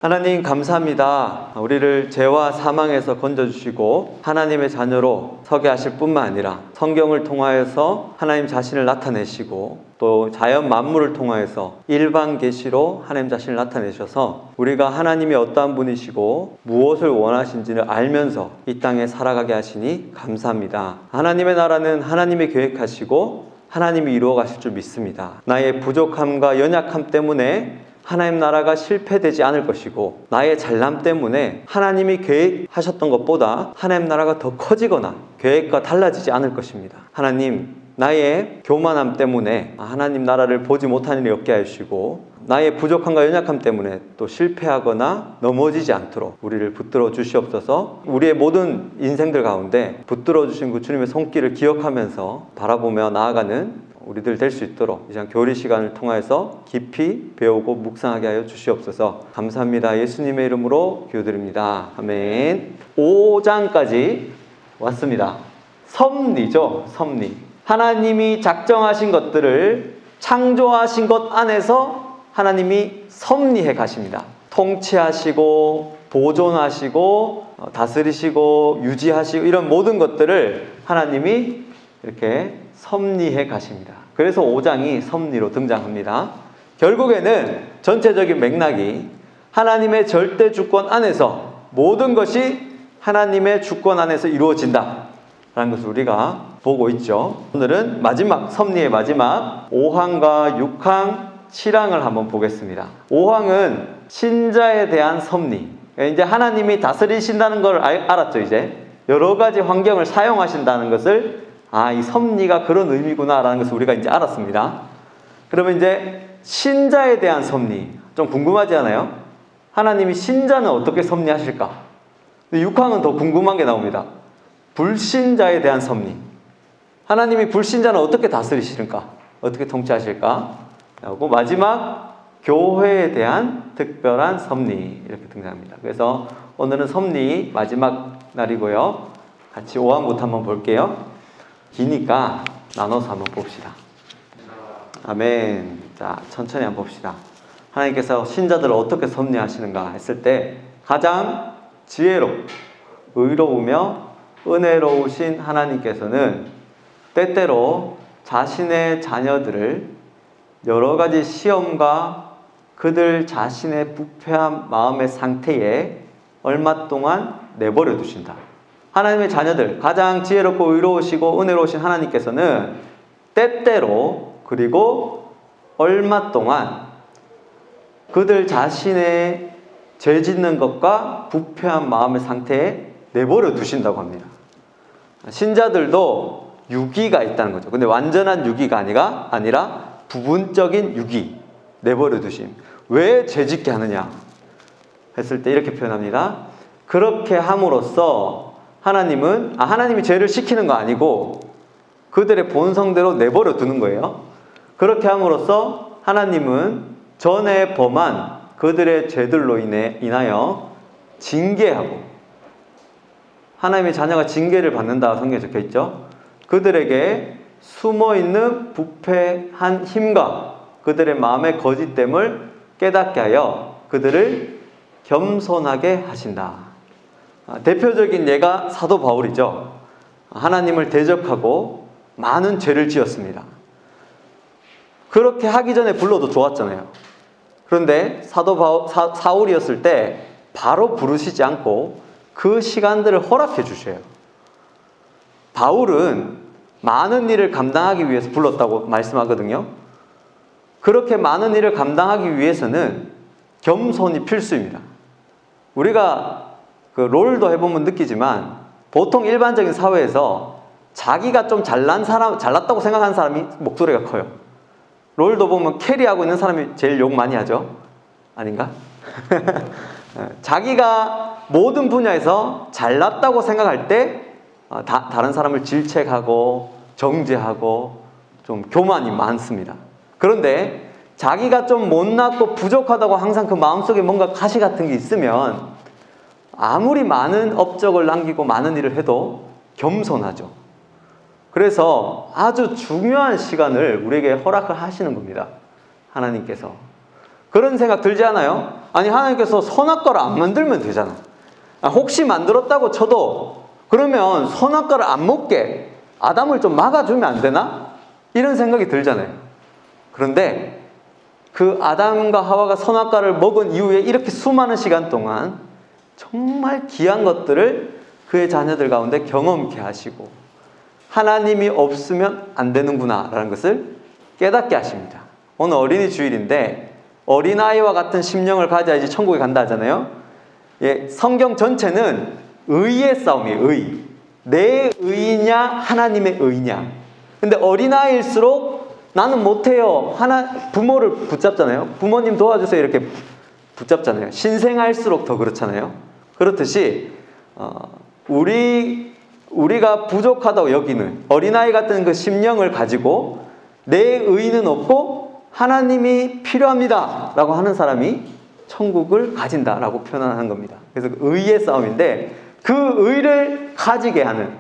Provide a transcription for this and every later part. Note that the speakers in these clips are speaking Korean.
하나님 감사합니다. 우리를 죄와 사망에서 건져주시고 하나님의 자녀로 서게 하실 뿐만 아니라 성경을 통하여서 하나님 자신을 나타내시고 또 자연 만물을 통하여서 일반 계시로 하나님 자신을 나타내셔서 우리가 하나님이 어떠한 분이시고 무엇을 원하신지를 알면서 이 땅에 살아가게 하시니 감사합니다. 하나님의 나라는 하나님이 계획하시고 하나님이 이루어 가실 줄 믿습니다. 나의 부족함과 연약함 때문에 하나님 나라가 실패되지 않을 것이고 나의 잘남 때문에 하나님이 계획하셨던 것보다 하나님 나라가 더 커지거나 계획과 달라지지 않을 것입니다. 하나님, 나의 교만함 때문에 하나님 나라를 보지 못하는 일이 없게 하시고 나의 부족함과 연약함 때문에 또 실패하거나 넘어지지 않도록 우리를 붙들어 주시옵소서. 우리의 모든 인생들 가운데 붙들어 주신 그 주님의 손길을 기억하면서 바라보며 나아가는 우리들 될 수 있도록 이장 교리 시간을 통해서 깊이 배우고 묵상하게 하여 주시옵소서. 감사합니다. 예수님의 이름으로 기도드립니다. 아멘. 5장까지 왔습니다. 섭리죠. 섭리. 하나님이 작정하신 것들을 창조하신 것 안에서 하나님이 섭리해 가십니다. 통치하시고 보존하시고 다스리시고 유지하시고 이런 모든 것들을 하나님이 이렇게 섭리해 가십니다. 그래서 5장이 섭리로 등장합니다. 결국에는 전체적인 맥락이 하나님의 절대 주권 안에서 모든 것이 하나님의 주권 안에서 이루어진다 라는 것을 우리가 보고 있죠. 오늘은 마지막 섭리의 마지막 5항과 6항, 7항을 한번 보겠습니다. 5항은 신자에 대한 섭리. 이제 하나님이 다스리신다는 걸 알았죠. 이제 여러 가지 환경을 사용하신다는 것을 이 섭리가 그런 의미구나 라는 것을 우리가 이제 알았습니다. 그러면 이제 신자에 대한 섭리 좀 궁금하지 않아요? 하나님이 신자는 어떻게 섭리하실까? 6항은 더 궁금한 게 나옵니다. 불신자에 대한 섭리. 하나님이 불신자는 어떻게 다스리실까? 어떻게 통치하실까? 하고 마지막 교회에 대한 특별한 섭리 이렇게 등장합니다. 그래서 오늘은 섭리 마지막 날이고요. 같이 5항부터 한번 볼게요. 기니까 나눠서 한번 봅시다. 아멘. 자, 천천히 한번 봅시다. 하나님께서 신자들을 어떻게 섭리하시는가 했을 때 가장 의로우며 은혜로우신 하나님께서는 때때로 자신의 자녀들을 여러 가지 시험과 그들 자신의 부패한 마음의 상태에 얼마 동안 내버려 두신다. 하나님의 자녀들, 가장 지혜롭고 의로우시고 은혜로우신 하나님께서는 때때로 그리고 얼마 동안 그들 자신의 죄 짓는 것과 부패한 마음의 상태에 내버려 두신다고 합니다. 신자들도 유기가 있다는 거죠. 근데 완전한 유기가 아니라 부분적인 유기, 내버려 두심. 왜 죄 짓게 하느냐 했을 때 이렇게 표현합니다. 그렇게 함으로써 하나님이 죄를 시키는 거 아니고 그들의 본성대로 내버려 두는 거예요. 그렇게 함으로써 하나님은 전에 범한 그들의 죄들로 인하여 징계하고, 하나님의 자녀가 징계를 받는다 성경에 적혀 있죠. 그들에게 숨어있는 부패한 힘과 그들의 마음의 거짓됨을 깨닫게 하여 그들을 겸손하게 하신다. 대표적인 예가 사도 바울이죠. 하나님을 대적하고 많은 죄를 지었습니다. 그렇게 하기 전에 불러도 좋았잖아요. 그런데 사울이었을 때 바로 부르시지 않고 그 시간들을 허락해 주셔요. 바울은 많은 일을 감당하기 위해서 불렀다고 말씀하거든요. 그렇게 많은 일을 감당하기 위해서는 겸손이 필수입니다. 우리가 롤도 해보면 느끼지만 보통 일반적인 사회에서 자기가 좀 잘났다고 생각하는 사람이 목소리가 커요. 롤도 보면 캐리하고 있는 사람이 제일 욕 많이 하죠. 아닌가? 자기가 모든 분야에서 잘났다고 생각할 때 다른 사람을 질책하고 정죄하고 좀 교만이 많습니다. 그런데 자기가 좀 못났고 부족하다고 항상 그 마음속에 뭔가 가시 같은 게 있으면 아무리 많은 업적을 남기고 많은 일을 해도 겸손하죠. 그래서 아주 중요한 시간을 우리에게 허락을 하시는 겁니다. 하나님께서. 그런 생각 들지 않아요? 아니 하나님께서 선악과를 안 만들면 되잖아. 혹시 만들었다고 쳐도 그러면 선악과를 안 먹게 아담을 좀 막아주면 안 되나? 이런 생각이 들잖아요. 그런데 그 아담과 하와가 선악과를 먹은 이후에 이렇게 수많은 시간 동안 정말 귀한 것들을 그의 자녀들 가운데 경험케 하시고 하나님이 없으면 안 되는구나 라는 것을 깨닫게 하십니다. 오늘 어린이 주일인데 어린아이와 같은 심령을 가져야지 천국에 간다 하잖아요. 예, 성경 전체는 의의 싸움이에요. 의. 내 의냐 하나님의 의냐. 근데 어린아이일수록 나는 못해요. 부모를 붙잡잖아요. 부모님 도와주세요 이렇게 붙잡잖아요. 신생할수록 더 그렇잖아요. 그렇듯이 우리가 부족하다고 여기는 어린아이 같은 그 심령을 가지고 내 의는 없고 하나님이 필요합니다 라고 하는 사람이 천국을 가진다라고 표현하는 겁니다. 그래서 의의 싸움인데 그 의를 가지게 하는,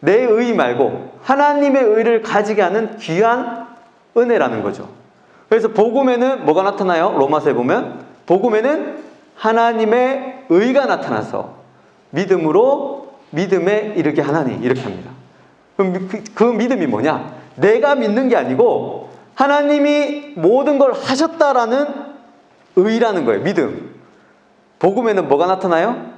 내 의 말고 하나님의 의를 가지게 하는 귀한 은혜라는 거죠. 그래서 복음에는 뭐가 나타나요? 로마서에 보면 복음에는 하나님의 의가 나타나서 믿음으로 믿음에 이르게 하나니 이렇게 합니다. 그럼 그 믿음이 뭐냐? 내가 믿는 게 아니고 하나님이 모든 걸 하셨다라는 의라는 거예요. 믿음. 복음에는 뭐가 나타나요?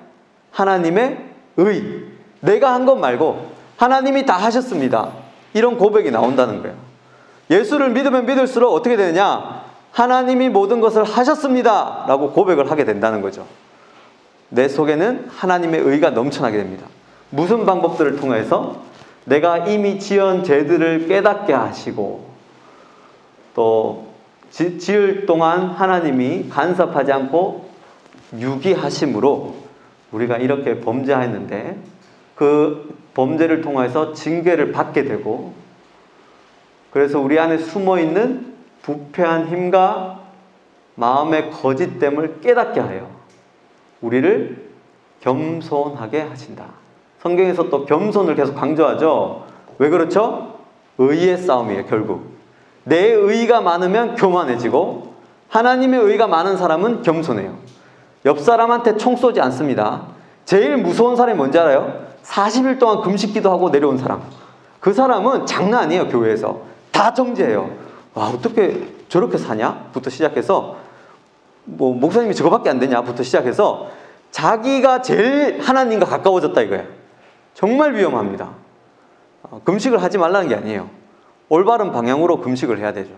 하나님의 의. 내가 한 것 말고 하나님이 다 하셨습니다. 이런 고백이 나온다는 거예요. 예수를 믿으면 믿을수록 어떻게 되느냐? 하나님이 모든 것을 하셨습니다 라고 고백을 하게 된다는 거죠. 내 속에는 하나님의 의가 넘쳐나게 됩니다. 무슨 방법들을 통해서? 내가 이미 지은 죄들을 깨닫게 하시고 또 지을 동안 하나님이 간섭하지 않고 유기하심으로 우리가 이렇게 범죄했는데 그 범죄를 통해서 징계를 받게 되고 그래서 우리 안에 숨어있는 부패한 힘과 마음의 거짓됨을 깨닫게 하여 우리를 겸손하게 하신다. 성경에서 또 겸손을 계속 강조하죠. 왜 그렇죠? 의의 싸움이에요. 결국 내 의가 많으면 교만해지고 하나님의 의가 많은 사람은 겸손해요. 옆 사람한테 총 쏘지 않습니다. 제일 무서운 사람이 뭔지 알아요? 40일 동안 금식기도 하고 내려온 사람. 그 사람은 장난 아니에요. 교회에서 다 정죄해요. 와, 어떻게 저렇게 사냐? 부터 시작해서 뭐 목사님이 저거밖에 안 되냐? 부터 시작해서 자기가 제일 하나님과 가까워졌다 이거예요. 정말 위험합니다. 금식을 하지 말라는 게 아니에요. 올바른 방향으로 금식을 해야 되죠.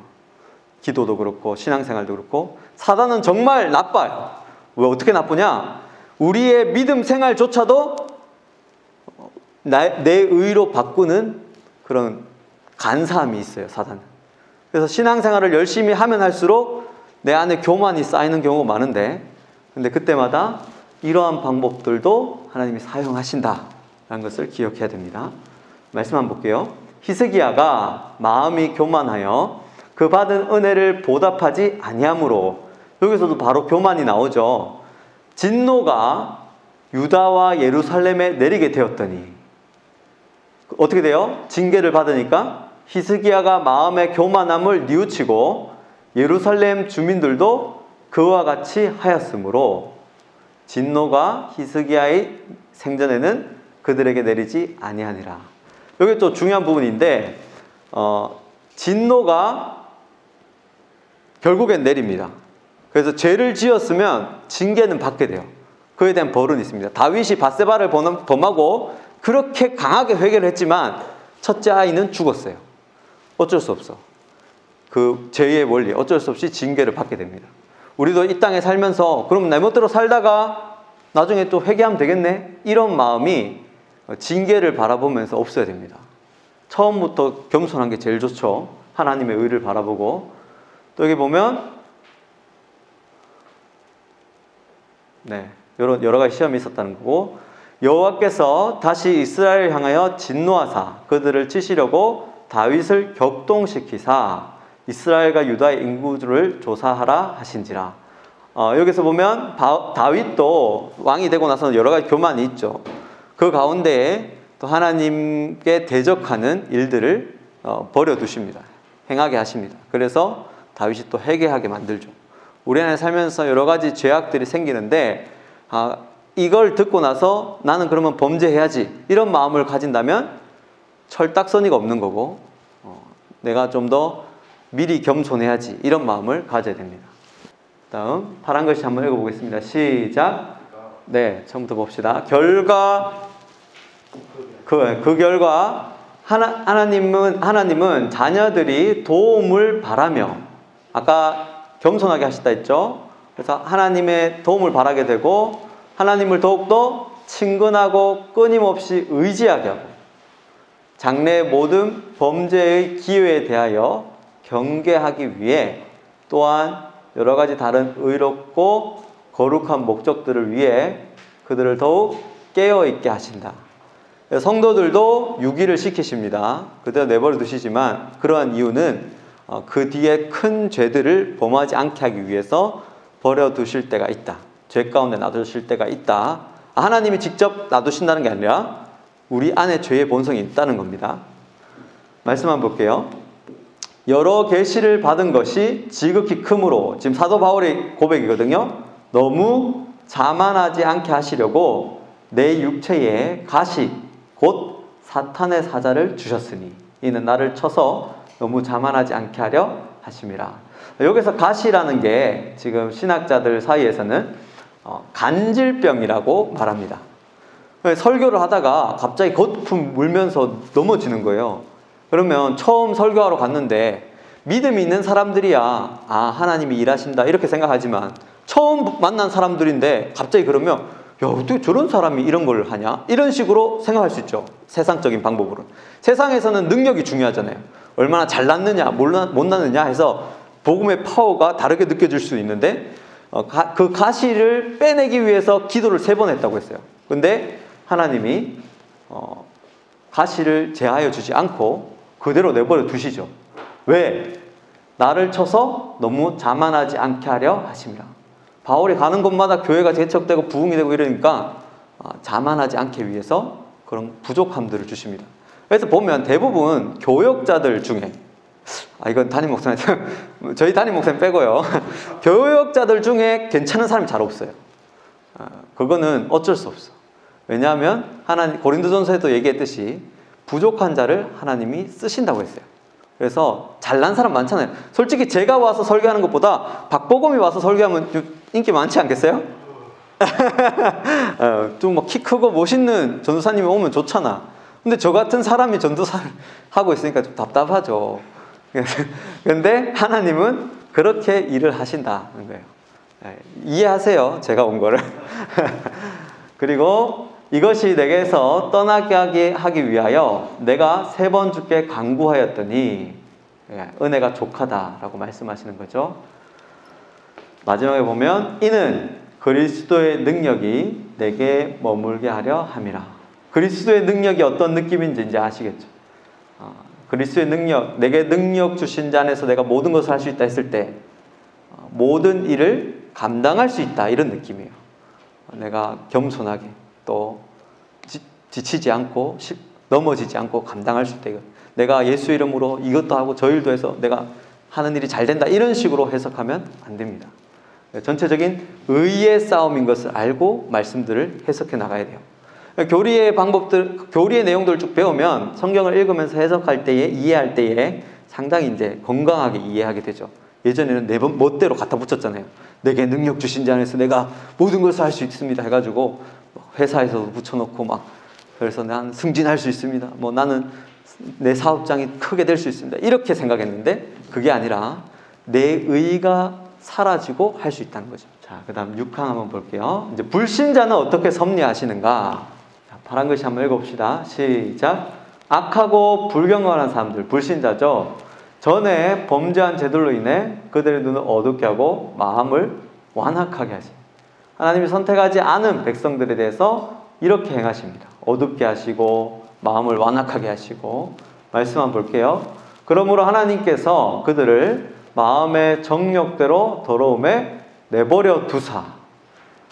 기도도 그렇고 신앙생활도 그렇고. 사단은 정말 나빠요. 왜 어떻게 나쁘냐? 우리의 믿음 생활조차도 내 의로 바꾸는 그런 간사함이 있어요. 사단은. 그래서 신앙생활을 열심히 하면 할수록 내 안에 교만이 쌓이는 경우가 많은데 근데 그때마다 이러한 방법들도 하나님이 사용하신다라는 것을 기억해야 됩니다. 말씀 한번 볼게요. 히스기야가 마음이 교만하여 그 받은 은혜를 보답하지 아니함으로, 여기서도 바로 교만이 나오죠. 진노가 유다와 예루살렘에 내리게 되었더니 어떻게 돼요? 징계를 받으니까 히스기야가 마음의 교만함을 뉘우치고 예루살렘 주민들도 그와 같이 하였으므로 진노가 히스기야의 생전에는 그들에게 내리지 아니하니라. 여기 또 중요한 부분인데 진노가 결국엔 내립니다. 그래서 죄를 지었으면 징계는 받게 돼요. 그에 대한 벌은 있습니다. 다윗이 밧세바를 범하고 그렇게 강하게 회개를 했지만 첫째 아이는 죽었어요. 어쩔 수 없어. 그 죄의 원리 어쩔 수 없이 징계를 받게 됩니다. 우리도 이 땅에 살면서 그럼 내 멋대로 살다가 나중에 또 회개하면 되겠네? 이런 마음이 징계를 바라보면서 없어야 됩니다. 처음부터 겸손한 게 제일 좋죠. 하나님의 의를 바라보고. 또 여기 보면 여러 가지 시험이 있었다는 거고, 여호와께서 다시 이스라엘을 향하여 진노하사 그들을 치시려고 다윗을 격동시키사 이스라엘과 유다의 인구를 조사하라 하신지라. 여기서 보면 다윗도 왕이 되고 나서는 여러 가지 교만이 있죠. 그 가운데에 또 하나님께 대적하는 일들을 버려두십니다. 행하게 하십니다. 그래서 다윗이 또 회개하게 만들죠. 우리 안에 살면서 여러 가지 죄악들이 생기는데 이걸 듣고 나서 나는 그러면 범죄해야지 이런 마음을 가진다면 철딱서니가 없는 거고 내가 좀 더 미리 겸손해야지 이런 마음을 가져야 됩니다. 다음 파란 글씨 한번 읽어보겠습니다. 시작. 네, 처음부터 봅시다. 그 결과 하나님은 자녀들이 도움을 바라며, 아까 겸손하게 하시다 했죠. 그래서 하나님의 도움을 바라게 되고 하나님을 더욱더 친근하고 끊임없이 의지하게 하고 장래의 모든 범죄의 기회에 대하여 경계하기 위해 또한 여러 가지 다른 의롭고 거룩한 목적들을 위해 그들을 더욱 깨어있게 하신다. 성도들도 유기를 시키십니다. 그대로 내버려 두시지만 그러한 이유는 그 뒤에 큰 죄들을 범하지 않게 하기 위해서 버려두실 때가 있다. 죄 가운데 놔두실 때가 있다. 하나님이 직접 놔두신다는 게 아니라 우리 안에 죄의 본성이 있다는 겁니다. 말씀 한번 볼게요. 여러 계시를 받은 것이 지극히 크므로, 지금 사도 바울의 고백이거든요. 너무 자만하지 않게 하시려고 내 육체에 가시 곧 사탄의 사자를 주셨으니 이는 나를 쳐서 너무 자만하지 않게 하려 하심이라. 여기서 가시라는 게 지금 신학자들 사이에서는 간질병이라고 말합니다. 설교를 하다가 갑자기 거품 물면서 넘어지는 거예요. 그러면 처음 설교하러 갔는데 믿음이 있는 사람들이야 하나님이 일하신다 이렇게 생각하지만 처음 만난 사람들인데 갑자기 그러면 야, 어떻게 저런 사람이 이런 걸 하냐? 이런 식으로 생각할 수 있죠. 세상적인 방법으로. 세상에서는 능력이 중요하잖아요. 얼마나 잘 낳느냐, 못 낳느냐 해서 복음의 파워가 다르게 느껴질 수 있는데 그 가시를 빼내기 위해서 기도를 3번 했다고 했어요. 근데 하나님이 가시를 제하여 주지 않고 그대로 내버려 두시죠. 왜? 나를 쳐서 너무 자만하지 않게 하려 하심이라. 바울이 가는 곳마다 교회가 개척되고 부흥이 되고 이러니까 자만하지 않게 위해서 그런 부족함들을 주십니다. 그래서 보면 대부분 교역자들 중에 이건 담임 목사님 저희 담임 목사님 빼고요. 교역자들 중에 괜찮은 사람이 잘 없어요. 그거는 어쩔 수 없어. 왜냐하면 고린도전서에도 얘기했듯이 부족한 자를 하나님이 쓰신다고 했어요. 그래서 잘난 사람 많잖아요. 솔직히 제가 와서 설교하는 것보다 박보검이 와서 설교하면 인기 많지 않겠어요? 좀 뭐 키 크고 멋있는 전도사님이 오면 좋잖아. 근데 저 같은 사람이 전도사를 하고 있으니까 좀 답답하죠. 근데 하나님은 그렇게 일을 하신다는 거예요. 이해하세요? 제가 온 거를. 그리고 이것이 내게서 떠나게 하기 위하여 내가 3번 주께 간구하였더니 은혜가 족하다라고 말씀하시는 거죠. 마지막에 보면 이는 그리스도의 능력이 내게 머물게 하려 함이라. 그리스도의 능력이 어떤 느낌인지 이제 아시겠죠. 그리스도의 능력, 내게 능력 주신 자 안에서 내가 모든 것을 할 수 있다 했을 때 모든 일을 감당할 수 있다 이런 느낌이에요. 내가 겸손하게 또 지치지 않고 넘어지지 않고 감당할 수 있다. 내가 예수 이름으로 이것도 하고 저 일도 해서 내가 하는 일이 잘 된다 이런 식으로 해석하면 안 됩니다. 전체적인 의의 싸움인 것을 알고 말씀들을 해석해 나가야 돼요. 교리의 방법들, 교리의 내용들을 쭉 배우면 성경을 읽으면서 해석할 때에 이해할 때에 상당히 이제 건강하게 이해하게 되죠. 예전에는 내 멋대로 갖다 붙였잖아요. 내게 능력 주신 자 안에서 내가 모든 것을 할 수 있습니다 해가지고 회사에서도 붙여놓고 막 그래서 나는 승진할 수 있습니다. 뭐 나는 내 사업장이 크게 될 수 있습니다. 이렇게 생각했는데 그게 아니라 내 의가 사라지고 할 수 있다는 거죠. 자, 그 다음 6항 한번 볼게요. 이제 불신자는 어떻게 섭리하시는가? 자, 파란 글씨 한번 읽어봅시다. 시작. 악하고 불경건한 사람들, 불신자죠. 전에 범죄한 죄들로 인해 그들의 눈을 어둡게 하고 마음을 완악하게 하시. 하나님이 선택하지 않은 백성들에 대해서 이렇게 행하십니다. 어둡게 하시고 마음을 완악하게 하시고. 말씀 한번 볼게요. 그러므로 하나님께서 그들을 마음의 정욕대로 더러움에 내버려 두사.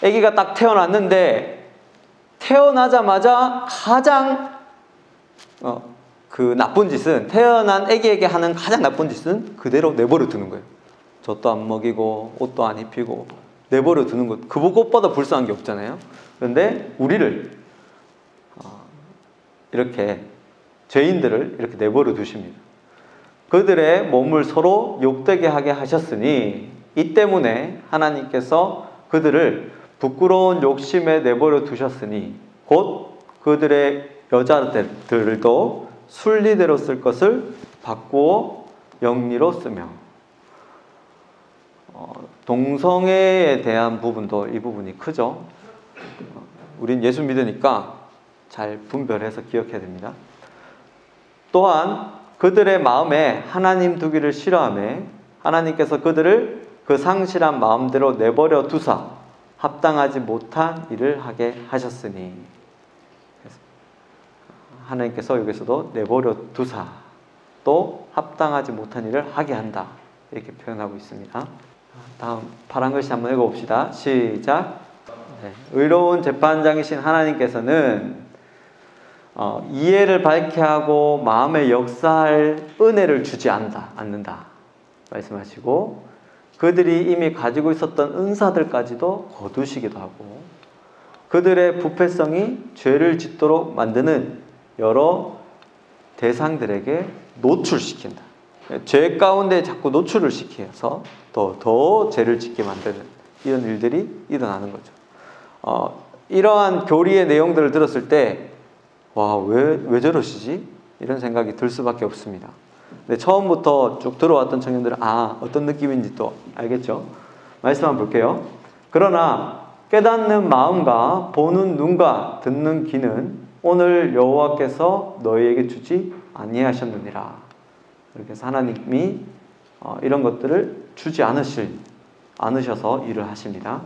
아기가 딱 태어났는데 태어나자마자 가장 그 나쁜 짓은 태어난 아기에게 하는 가장 나쁜 짓은 그대로 내버려 두는 거예요. 젖도 안 먹이고 옷도 안 입히고 내버려 두는 것, 그것보다 불쌍한 게 없잖아요. 그런데 우리를 이렇게 죄인들을 이렇게 내버려 두십니다. 그들의 몸을 서로 욕되게 하게 하셨으니 이 때문에 하나님께서 그들을 부끄러운 욕심에 내버려 두셨으니 곧 그들의 여자들도 순리대로 쓸 것을 바꾸어 영리로 쓰며, 동성애에 대한 부분도 이 부분이 크죠. 우린 예수 믿으니까 잘 분별해서 기억해야 됩니다. 또한 그들의 마음에 하나님 두기를 싫어하며 하나님께서 그들을 그 상실한 마음대로 내버려 두사 합당하지 못한 일을 하게 하셨으니, 하나님께서 여기서도 내버려 두사 또 합당하지 못한 일을 하게 한다, 이렇게 표현하고 있습니다. 다음 파란 글씨 한번 읽어봅시다. 시작. 네. 의로운 재판장이신 하나님께서는 이해를 밝게 하고 마음에 역사할 은혜를 주지 않는다 말씀하시고, 그들이 이미 가지고 있었던 은사들까지도 거두시기도 하고 그들의 부패성이 죄를 짓도록 만드는 여러 대상들에게 노출시킨다. 죄 가운데 자꾸 노출을 시켜서 더 죄를 짓게 만드는 이런 일들이 일어나는 거죠. 이러한 교리의 내용들을 들었을 때 와, 왜 저러시지? 이런 생각이 들 수밖에 없습니다. 근데 처음부터 쭉 들어왔던 청년들은 어떤 느낌인지 또 알겠죠? 말씀 한번 볼게요. 그러나 깨닫는 마음과 보는 눈과 듣는 귀는 오늘 여호와께서 너희에게 주지 아니하셨느니라. 이렇게 해서 하나님이 이런 것들을 주지 않으셔서 일을 하십니다.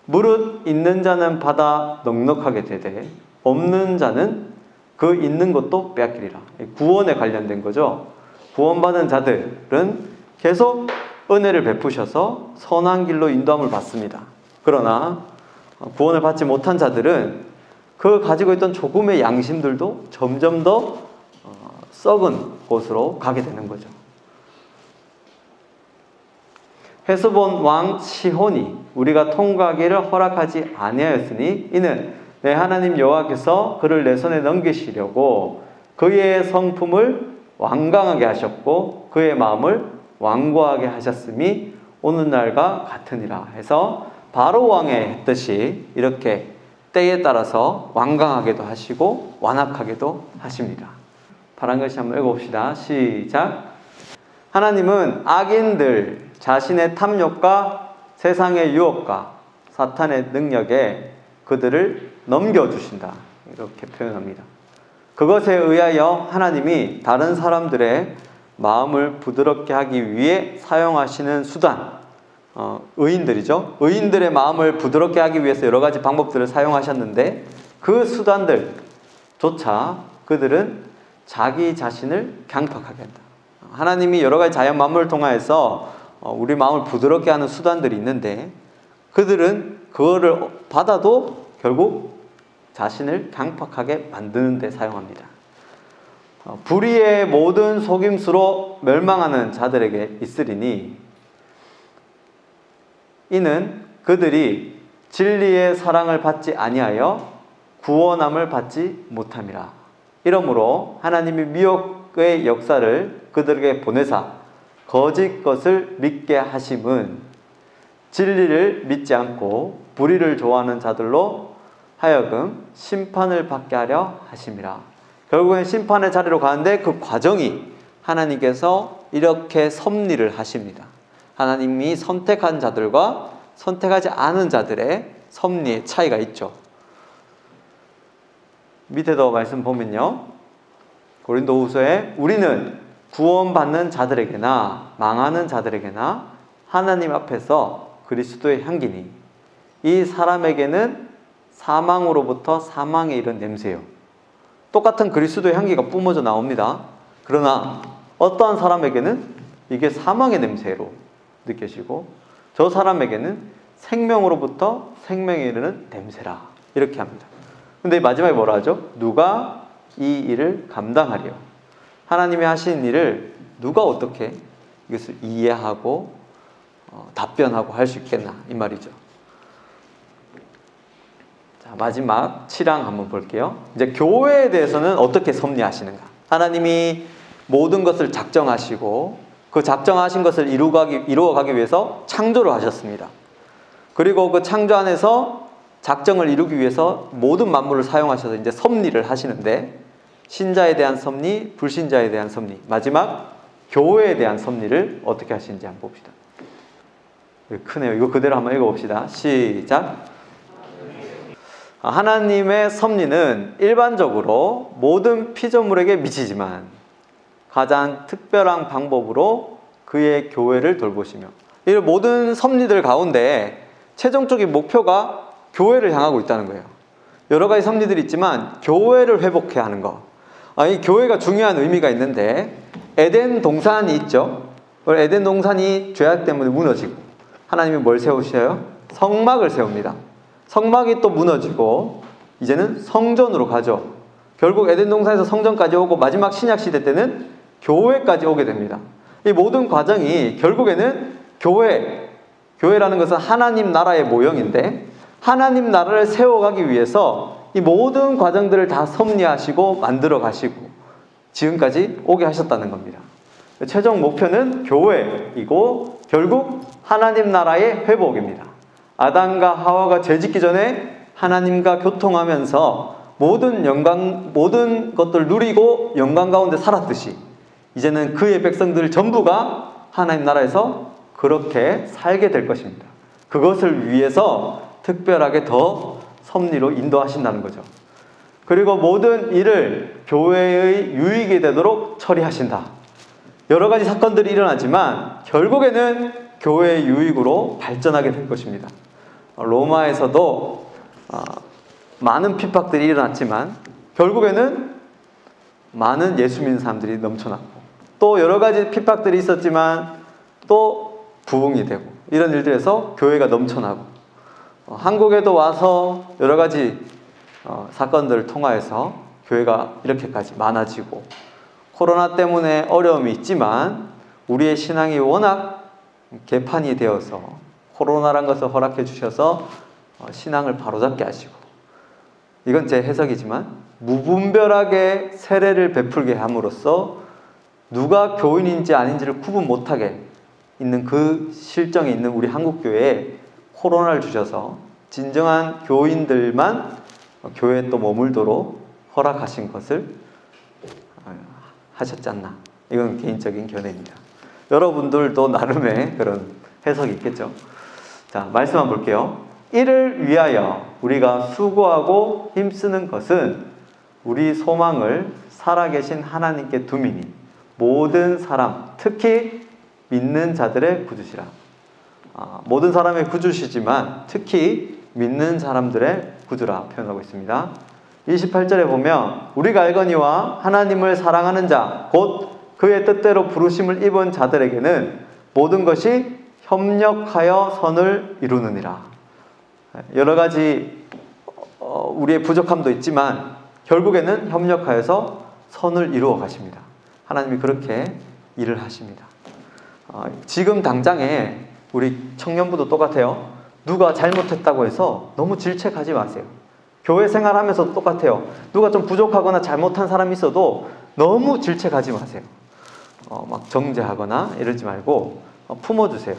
무릇 있는 자는 받아 넉넉하게 되되 없는 자는 그 있는 것도 빼앗기리라. 구원에 관련된 거죠. 구원받은 자들은 계속 은혜를 베푸셔서 선한 길로 인도함을 받습니다. 그러나 구원을 받지 못한 자들은 그 가지고 있던 조금의 양심들도 점점 더 썩은 곳으로 가게 되는 거죠. 헤스본 왕 시혼이 우리가 통과하기를 허락하지 아니하였으니 이는 내 하나님 여호와께서 그를 내 손에 넘기시려고 그의 성품을 완강하게 하셨고 그의 마음을 완고하게 하셨음이 오늘날과 같으니라 해서 바로 왕의 했듯이 이렇게 때에 따라서 완강하게도 하시고 완악하게도 하십니다. 파란 글씨 한번 읽어봅시다. 시작. 하나님은 악인들 자신의 탐욕과 세상의 유혹과 사탄의 능력에 그들을 넘겨주신다, 이렇게 표현합니다. 그것에 의하여 하나님이 다른 사람들의 마음을 부드럽게 하기 위해 사용하시는 수단, 의인들이죠. 의인들의 마음을 부드럽게 하기 위해서 여러 가지 방법들을 사용하셨는데 그 수단들조차 그들은 자기 자신을 강팍하게 한다. 하나님이 여러 가지 자연 만물을 통하여서 우리 마음을 부드럽게 하는 수단들이 있는데 그들은 그거를 받아도 결국 자신을 강팍하게 만드는 데 사용합니다. 불의의 모든 속임수로 멸망하는 자들에게 있으리니 이는 그들이 진리의 사랑을 받지 아니하여 구원함을 받지 못함이라. 이러므로 하나님이 미혹의 역사를 그들에게 보내사 거짓 것을 믿게 하심은 진리를 믿지 않고 불의를 좋아하는 자들로 하여금 심판을 받게 하려 하심이라. 결국엔 심판의 자리로 가는데 그 과정이 하나님께서 이렇게 섭리를 하십니다. 하나님이 선택한 자들과 선택하지 않은 자들의 섭리의 차이가 있죠. 밑에도 말씀 보면요, 고린도후서에 우리는 구원받는 자들에게나 망하는 자들에게나 하나님 앞에서 그리스도의 향기니 이 사람에게는 사망으로부터 사망에 이른 냄새요. 똑같은 그리스도의 향기가 뿜어져 나옵니다. 그러나 어떠한 사람에게는 이게 사망의 냄새로 느껴지고 저 사람에게는 생명으로부터 생명에 이르는 냄새라, 이렇게 합니다. 근데 마지막에 뭐라 하죠? 누가 이 일을 감당하리요? 하나님이 하신 일을 누가 어떻게 이것을 이해하고 답변하고 할 수 있겠나 이 말이죠. 자, 마지막 7항 한번 볼게요. 이제 교회에 대해서는 어떻게 섭리하시는가? 하나님이 모든 것을 작정하시고 그 작정하신 것을 이루어가기 위해서 창조를 하셨습니다. 그리고 그 창조 안에서 작정을 이루기 위해서 모든 만물을 사용하셔서 이제 섭리를 하시는데, 신자에 대한 섭리, 불신자에 대한 섭리, 마지막 교회에 대한 섭리를 어떻게 하시는지 한번 봅시다. 크네요. 이거 그대로 한번 읽어봅시다. 시작. 하나님의 섭리는 일반적으로 모든 피조물에게 미치지만 가장 특별한 방법으로 그의 교회를 돌보시며, 이 모든 섭리들 가운데 최종적인 목표가 교회를 향하고 있다는 거예요. 여러 가지 섭리들이 있지만 교회를 회복해야 하는 거. 이 교회가 중요한 의미가 있는데, 에덴 동산이 있죠. 에덴 동산이 죄악 때문에 무너지고 하나님이 뭘 세우셔요? 성막을 세웁니다. 성막이 또 무너지고 이제는 성전으로 가죠. 결국 에덴 동산에서 성전까지 오고 마지막 신약 시대 때는 교회까지 오게 됩니다. 이 모든 과정이 결국에는 교회라는 것은 하나님 나라의 모형인데, 하나님 나라를 세워가기 위해서 이 모든 과정들을 다 섭리하시고 만들어 가시고 지금까지 오게 하셨다는 겁니다. 최종 목표는 교회이고 결국 하나님 나라의 회복입니다. 아담과 하와가 죄짓기 전에 하나님과 교통하면서 모든 것들을 누리고 영광 가운데 살았듯이, 이제는 그의 백성들 전부가 하나님 나라에서 그렇게 살게 될 것입니다. 그것을 위해서 특별하게 더 섭리로 인도하신다는 거죠. 그리고 모든 일을 교회의 유익이 되도록 처리하신다. 여러 가지 사건들이 일어나지만 결국에는 교회의 유익으로 발전하게 될 것입니다. 로마에서도 많은 핍박들이 일어났지만 결국에는 많은 예수 믿는 사람들이 넘쳐났고, 또 여러 가지 핍박들이 있었지만 또 부흥이 되고, 이런 일들에서 교회가 넘쳐나고, 한국에도 와서 여러 가지 사건들을 통하여서 교회가 이렇게까지 많아지고, 코로나 때문에 어려움이 있지만 우리의 신앙이 워낙 개판이 되어서 코로나란 것을 허락해 주셔서 신앙을 바로잡게 하시고, 이건 제 해석이지만 무분별하게 세례를 베풀게 함으로써 누가 교인인지 아닌지를 구분 못하게 있는 그 실정에 있는 우리 한국교회에 코로나를 주셔서 진정한 교인들만 교회에 또 머물도록 허락하신 것을 하셨지 않나. 이건 개인적인 견해입니다. 여러분들도 나름의 그런 해석이 있겠죠. 자, 말씀 한번 볼게요. 이를 위하여 우리가 수고하고 힘쓰는 것은 우리 소망을 살아계신 하나님께 두미니 모든 사람, 특히 믿는 자들의 구주시라. 모든 사람의 구주시지만 특히 믿는 사람들의 구주라 표현하고 있습니다. 28절에 보면 우리가 알거니와 하나님을 사랑하는 자 곧 그의 뜻대로 부르심을 입은 자들에게는 모든 것이 협력하여 선을 이루느니라. 여러 가지 우리의 부족함도 있지만 결국에는 협력하여서 선을 이루어 가십니다. 하나님이 그렇게 일을 하십니다. 지금 당장에 우리 청년부도 똑같아요. 누가 잘못했다고 해서 너무 질책하지 마세요. 교회 생활하면서도 똑같아요. 누가 좀 부족하거나 잘못한 사람이 있어도 너무 질책하지 마세요. 막 정죄하거나 이러지 말고 품어주세요.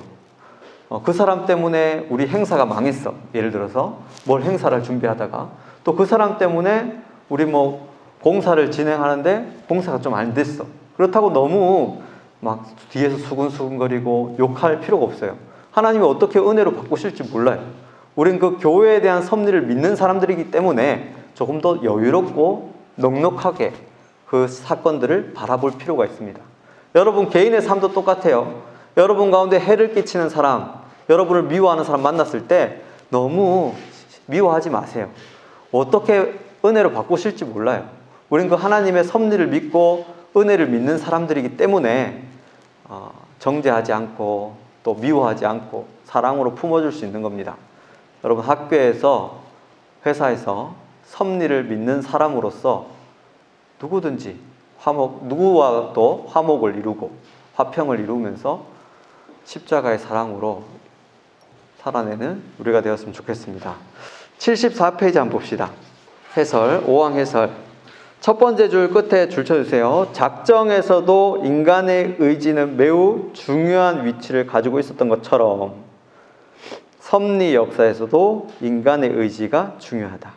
그 사람 때문에 우리 행사가 망했어. 예를 들어서 뭘 행사를 준비하다가 또 그 사람 때문에 우리 공사를 진행하는데 공사가 좀 안 됐어. 그렇다고 너무 막 뒤에서 수근수근거리고 욕할 필요가 없어요. 하나님이 어떻게 은혜로 바꾸실지 몰라요. 우린 그 교회에 대한 섭리를 믿는 사람들이기 때문에 조금 더 여유롭고 넉넉하게 그 사건들을 바라볼 필요가 있습니다. 여러분 개인의 삶도 똑같아요. 여러분 가운데 해를 끼치는 사람, 여러분을 미워하는 사람 만났을 때 너무 미워하지 마세요. 어떻게 은혜로 바꾸실지 몰라요. 우린 그 하나님의 섭리를 믿고 은혜를 믿는 사람들이기 때문에 정죄하지 않고 또 미워하지 않고 사랑으로 품어줄 수 있는 겁니다. 여러분 학교에서 회사에서 섭리를 믿는 사람으로서 누구든지 누구와도 화목을 이루고 화평을 이루면서 십자가의 사랑으로 살아내는 우리가 되었으면 좋겠습니다. 74페이지 한번 봅시다. 해설, 5항 해설. 첫 번째 줄 끝에 줄 쳐주세요. 작정에서도 인간의 의지는 매우 중요한 위치를 가지고 있었던 것처럼 섭리 역사에서도 인간의 의지가 중요하다.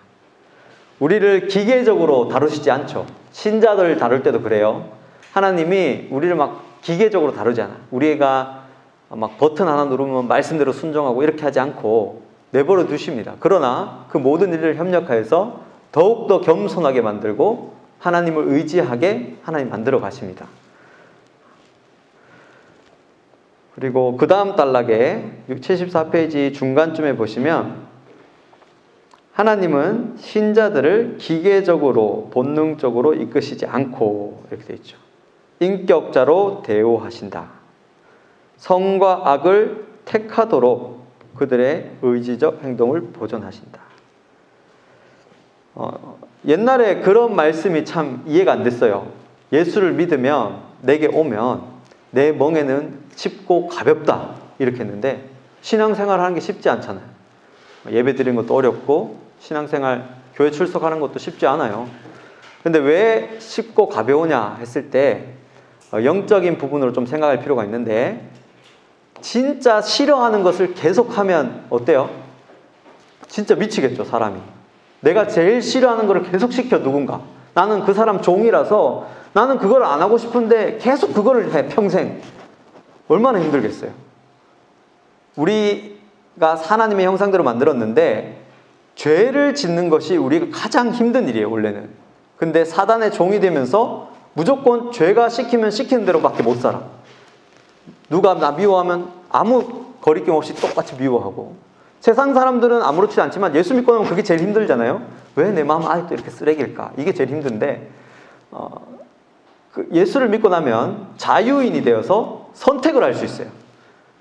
우리를 기계적으로 다루시지 않죠. 신자들 다룰 때도 그래요. 하나님이 우리를 막 기계적으로 다루지 않아. 우리가 막 버튼 하나 누르면 말씀대로 순종하고 이렇게 하지 않고 내버려 두십니다. 그러나 그 모든 일을 협력하여서 더욱더 겸손하게 만들고 하나님을 의지하게 하나님 만들어 가십니다. 그리고 그 다음 단락에 74페이지 중간쯤에 보시면 하나님은 신자들을 기계적으로 본능적으로 이끄시지 않고 이렇게 되어 있죠. 인격자로 대우하신다. 선과 악을 택하도록 그들의 의지적 행동을 보존하신다. 옛날에 그런 말씀이 참 이해가 안 됐어요. 예수를 믿으면 내게 오면 내 멍에는 쉽고 가볍다 이렇게 했는데 신앙생활 하는 게 쉽지 않잖아요. 예배 드리는 것도 어렵고 신앙생활 교회 출석하는 것도 쉽지 않아요. 근데 왜 쉽고 가벼우냐 했을 때 영적인 부분으로 좀 생각할 필요가 있는데 진짜 싫어하는 것을 계속하면 어때요? 진짜 미치겠죠, 사람이. 내가 제일 싫어하는 것을 계속 시켜, 누군가. 나는 그 사람 종이라서 나는 그걸 안 하고 싶은데 계속 그거를 해, 평생. 얼마나 힘들겠어요. 우리가 하나님의 형상대로 만들었는데 죄를 짓는 것이 우리가 가장 힘든 일이에요, 원래는. 근데 사단의 종이 되면서 무조건 죄가 시키면 시키는 대로밖에 못 살아. 누가 나 미워하면 아무 거리낌 없이 똑같이 미워하고, 세상 사람들은 아무렇지 않지만 예수 믿고 나면 그게 제일 힘들잖아요. 왜 내 마음 아직도 이렇게 쓰레기일까? 이게 제일 힘든데 예수를 믿고 나면 자유인이 되어서 선택을 할 수 있어요.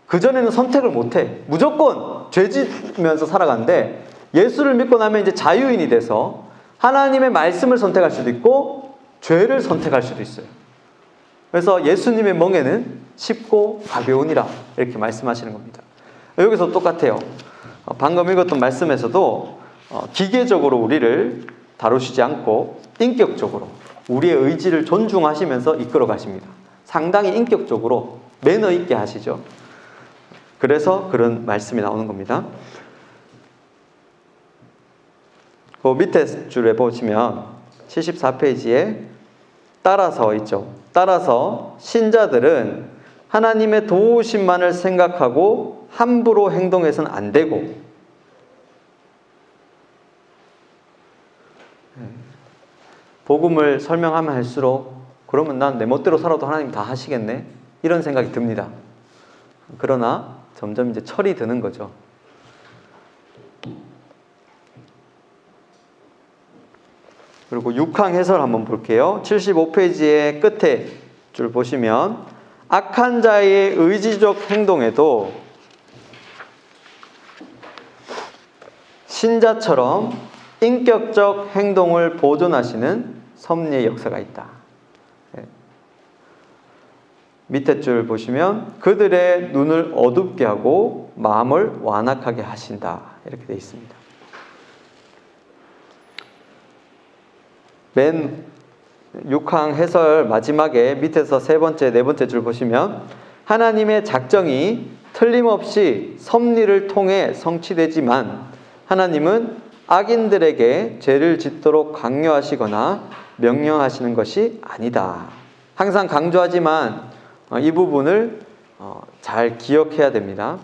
그전에는 선택을 못해. 무조건 죄 짓면서 살아가는데 예수를 믿고 나면 이제 자유인이 돼서 하나님의 말씀을 선택할 수도 있고 죄를 선택할 수도 있어요. 그래서 예수님의 멍에는 쉽고 가벼우니라 이렇게 말씀하시는 겁니다. 여기서 똑같아요. 방금 읽었던 말씀에서도 기계적으로 우리를 다루시지 않고 인격적으로 우리의 의지를 존중하시면서 이끌어 가십니다. 상당히 인격적으로 매너 있게 하시죠. 그래서 그런 말씀이 나오는 겁니다. 그 밑에 줄에 보시면 74페이지에 따라서 있죠. 따라서 신자들은 하나님의 도우심만을 생각하고 함부로 행동해서는 안 되고, 복음을 설명하면 할수록 그러면 난 내 멋대로 살아도 하나님 다 하시겠네? 이런 생각이 듭니다. 그러나 점점 이제 철이 드는 거죠. 그리고 6항 해설 한번 볼게요. 75페이지의 끝에 줄 보시면 악한 자의 의지적 행동에도 신자처럼 인격적 행동을 보존하시는 섭리의 역사가 있다. 밑에 줄 보시면 그들의 눈을 어둡게 하고 마음을 완악하게 하신다. 이렇게 되어 있습니다. 맨 6항 해설 마지막에 밑에서 세 번째, 네 번째 줄 보시면 하나님의 작정이 틀림없이 섭리를 통해 성취되지만 하나님은 악인들에게 죄를 짓도록 강요하시거나 명령하시는 것이 아니다. 항상 강조하지만 이 부분을 잘 기억해야 됩니다.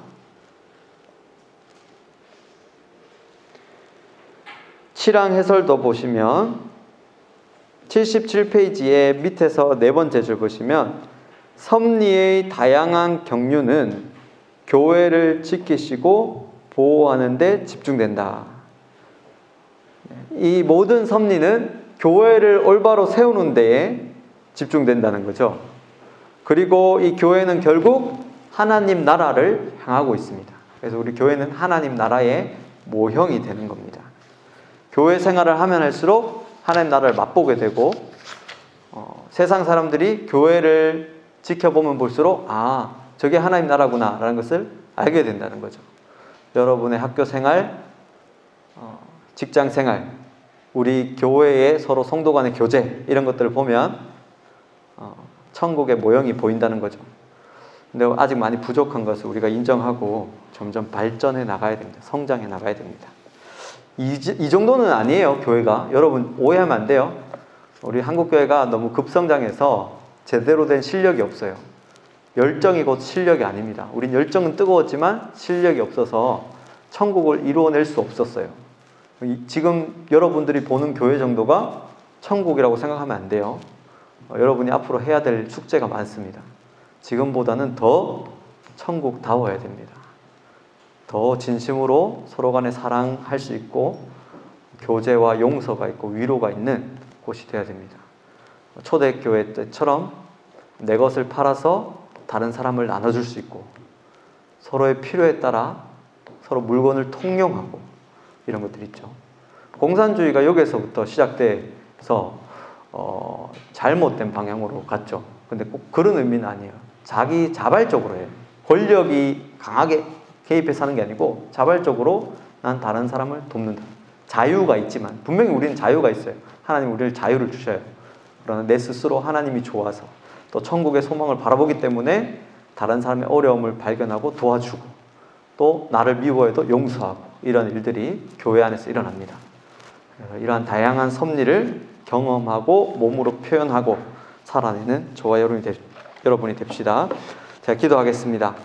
7항 해설도 보시면 77페이지에 밑에서 네 번째 줄 보시면 섭리의 다양한 경륜은 교회를 지키시고 보호하는 데 집중된다. 이 모든 섭리는 교회를 올바로 세우는 데에 집중된다는 거죠. 그리고 이 교회는 결국 하나님 나라를 향하고 있습니다. 그래서 우리 교회는 하나님 나라의 모형이 되는 겁니다. 교회 생활을 하면 할수록 하나님 나라를 맛보게 되고 세상 사람들이 교회를 지켜보면 볼수록 저게 하나님 나라구나 라는 것을 알게 된다는 거죠. 여러분의 학교 생활, 직장 생활, 우리 교회의 서로 성도 간의 교제 이런 것들을 보면 천국의 모형이 보인다는 거죠. 근데 아직 많이 부족한 것을 우리가 인정하고 점점 발전해 나가야 됩니다. 성장해 나가야 됩니다. 이 정도는 아니에요, 교회가. 여러분 오해하면 안 돼요. 우리 한국교회가 너무 급성장해서 제대로 된 실력이 없어요. 열정이 곧 실력이 아닙니다. 우린 열정은 뜨거웠지만 실력이 없어서 천국을 이루어낼 수 없었어요. 지금 여러분들이 보는 교회 정도가 천국이라고 생각하면 안 돼요. 여러분이 앞으로 해야 될 숙제가 많습니다. 지금보다는 더 천국다워야 됩니다. 더 진심으로 서로 간에 사랑할 수 있고 교제와 용서가 있고 위로가 있는 곳이 되어야 됩니다. 초대교회 때처럼 내 것을 팔아서 다른 사람을 나눠줄 수 있고 서로의 필요에 따라 서로 물건을 통용하고 이런 것들이 있죠. 공산주의가 여기에서부터 시작돼서 잘못된 방향으로 갔죠. 근데 꼭 그런 의미는 아니에요. 자기 자발적으로 해요. 권력이 강하게 개입해서 하는 게 아니고 자발적으로 난 다른 사람을 돕는다. 자유가 있지만 분명히 우리는 자유가 있어요. 하나님 우리를 자유를 주셔요. 그러나 내 스스로 하나님이 좋아서 또 천국의 소망을 바라보기 때문에 다른 사람의 어려움을 발견하고 도와주고 또 나를 미워해도 용서하고 이런 일들이 교회 안에서 일어납니다. 그래서 이러한 다양한 섭리를 경험하고 몸으로 표현하고 살아내는 저와 여러분이 됩시다. 제가 기도하겠습니다.